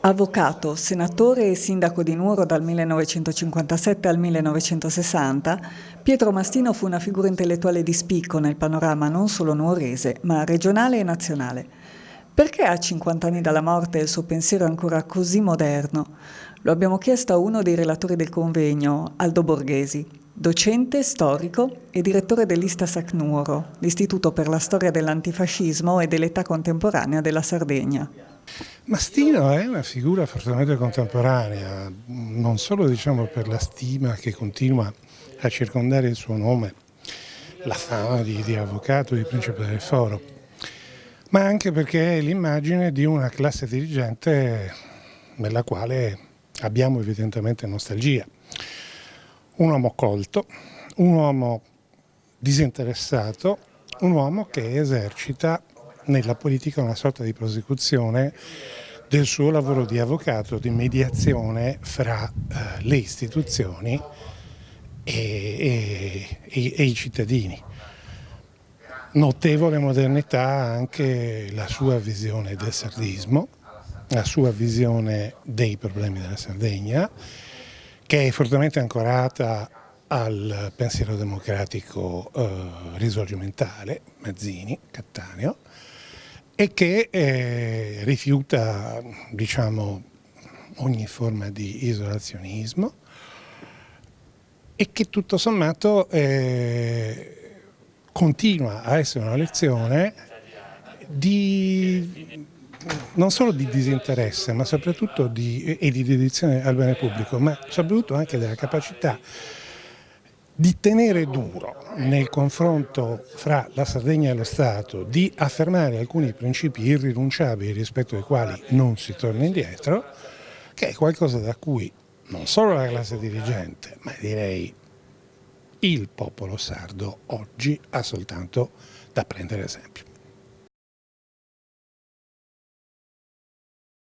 Avvocato, senatore e sindaco di Nuoro dal 1957 al 1960, Pietro Mastino fu una figura intellettuale di spicco nel panorama non solo nuorese, ma regionale e nazionale. Perché a 50 anni dalla morte il suo pensiero è ancora così moderno? Lo abbiamo chiesto a uno dei relatori del convegno, Aldo Borghesi, docente, storico e direttore dell'Istasac Nuoro, l'Istituto per la storia dell'antifascismo e dell'età contemporanea della Sardegna. Mastino è una figura fortemente contemporanea, non solo per la stima che continua a circondare il suo nome, la fama di avvocato, di principe del foro, ma anche perché è l'immagine di una classe dirigente nella quale abbiamo evidentemente nostalgia. Un uomo colto, un uomo disinteressato, un uomo che esercita nella politica una sorta di prosecuzione del suo lavoro di avvocato, di mediazione fra le istituzioni e i cittadini. Notevole modernità anche la sua visione del sardismo, la sua visione dei problemi della Sardegna, che è fortemente ancorata al pensiero democratico risorgimentale, Mazzini, Cattaneo, e che rifiuta, ogni forma di isolazionismo e che tutto sommato continua a essere una lezione non solo di disinteresse, ma soprattutto di dedizione al bene pubblico, ma soprattutto anche della capacità di tenere duro nel confronto fra la Sardegna e lo Stato, di affermare alcuni principi irrinunciabili rispetto ai quali non si torna indietro, che è qualcosa da cui non solo la classe dirigente, ma direi il popolo sardo oggi ha soltanto da prendere esempio.